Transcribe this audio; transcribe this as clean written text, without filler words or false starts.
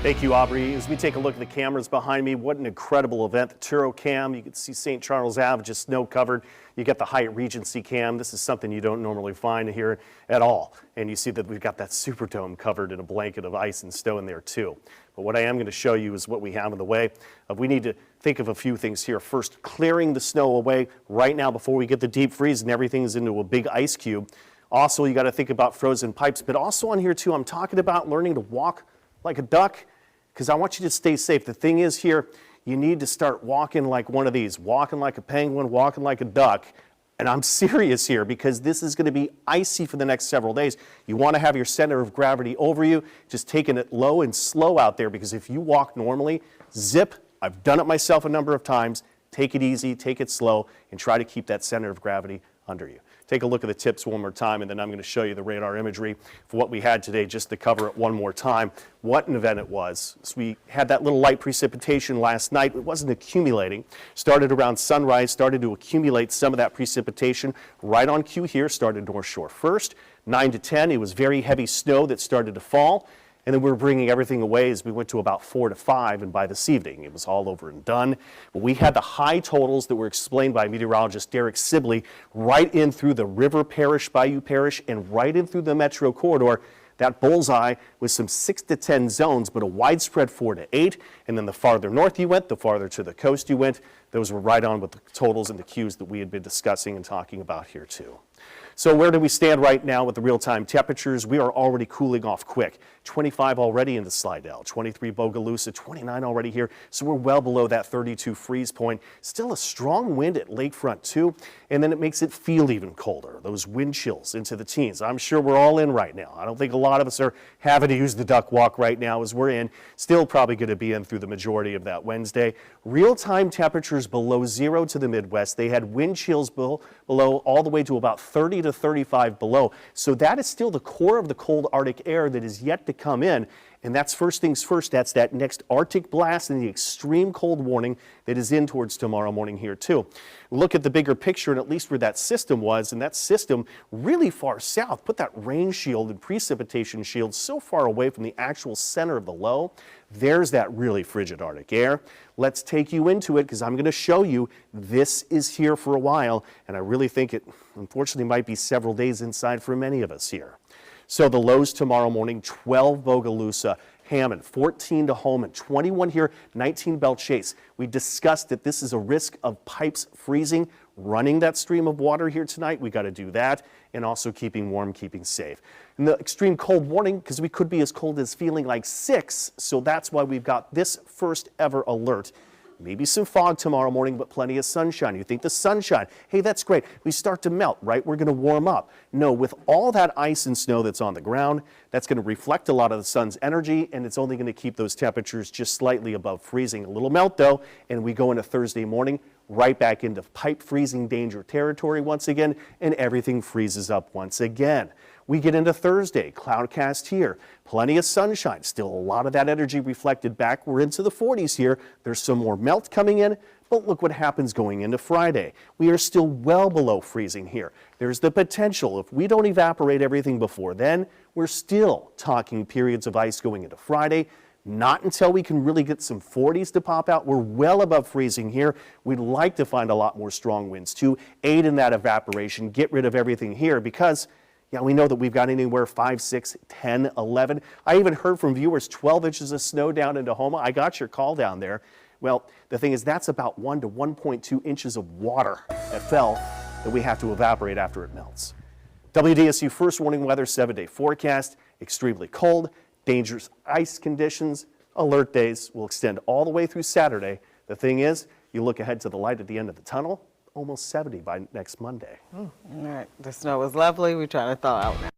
Thank you, Aubrey. As we take a look at the cameras behind me, what an incredible event. The Turo cam, you can see St. Charles Ave just snow covered. You get the Hyatt Regency cam. This is something you don't normally find here at all. And you see that we've got that Superdome covered in a blanket of ice and snow in there too. But what I am going to show you is what we have in the way of. We need to think of a few things here. First, clearing the snow away right now before we get the deep freeze and everything is into a big ice cube. Also, you got to think about frozen pipes. But also on here too, I'm talking about learning to walk like a duck, because I want you to stay safe. The thing is here, you need to start walking like one of these, walking like a penguin, walking like a duck. And I'm serious here because this is going to be icy for the next several days. You want to have your center of gravity over you, just taking it low and slow out there, because if you walk normally, zip, I've done it myself a number of times, take it easy, take it slow, and try to keep that center of gravity under you. Take a look at the tips one more time, and then I'm going to show you the radar imagery for what we had today, just to cover it one more time. What an event it was. So we had that little light precipitation last night. It wasn't accumulating. Started around sunrise, started to accumulate some of that precipitation right on cue here, started North Shore first. 9 to 10, it was very heavy snow that started to fall. And then we were bringing everything away as we went to about 4 to 5, and by this evening, it was all over and done. But we had the high totals that were explained by meteorologist Derek Sibley right in through the River Parish, Bayou Parish, and right in through the metro corridor. That bullseye was some 6 to 10 zones, but a widespread 4 to 8. And then the farther north you went, the farther to the coast you went. Those were right on with the totals and the cues that we had been discussing and talking about here too. So where do we stand right now with the real-time temperatures? We are already cooling off quick. 25 already into Slidell, 23 Bogalusa, 29 already here. So we're well below that 32 freeze point. Still a strong wind at Lakefront too. And then it makes it feel even colder. Those wind chills into the teens. I'm sure we're all in right now. I don't think a lot of us are having to use the duck walk right now as we're in. Still probably going to be in through the majority of that Wednesday. Real-time temperatures below 0 to the Midwest. They had wind chills below all the way to about 30 to 35 below. So that is still the core of the cold Arctic air that is yet to come in. And that's first things first. That's that next Arctic blast and the extreme cold warning that is in towards tomorrow morning here too. Look at the bigger picture and at least where that system was, and that system really far south. Put that rain shield and precipitation shield so far away from the actual center of the low. There's that really frigid Arctic air. Let's take you into it because I'm going to show you this is here for a while, and I really think it unfortunately might be several days inside for many of us here. So the lows tomorrow morning, 12 Bogalusa, Hammond, 14 to Holman, 21 here, 19 Belle Chasse. We discussed that this is a risk of pipes freezing, running that stream of water here tonight. We got to do that, and also keeping warm, keeping safe. And the extreme cold warning, because we could be as cold as feeling like 6, so that's why we've got this first ever alert. Maybe some fog tomorrow morning, but plenty of sunshine. You think the sunshine, hey, that's great. We start to melt, right? We're going to warm up. No, with all that ice and snow that's on the ground, that's going to reflect a lot of the sun's energy, and it's only going to keep those temperatures just slightly above freezing. A little melt, though, and we go into Thursday morning, right back into pipe freezing danger territory once again, and everything freezes up once again. We get into Thursday, cloudcast here, plenty of sunshine, still a lot of that energy reflected back. We're into the 40s here. There's some more melt coming in, but look what happens going into Friday. We are still well below freezing here. There's the potential, if we don't evaporate everything before then, we're still talking periods of ice going into Friday. Not until we can really get some 40s to pop out. We're well above freezing here. We'd like to find a lot more strong winds too, aid in that evaporation, get rid of everything here because yeah, we know that we've got anywhere 5, 6, 10, 11. I even heard from viewers 12 inches of snow down in Tahoma. I got your call down there. Well, the thing is that's about 1 to 1.2 inches of water that fell that we have to evaporate after it melts. WDSU first warning weather 7-day forecast, extremely cold, dangerous ice conditions, alert days will extend all the way through Saturday. The thing is, you look ahead to the light at the end of the tunnel, almost 70 by next Monday. All right, the snow was lovely. We're trying to thaw out now.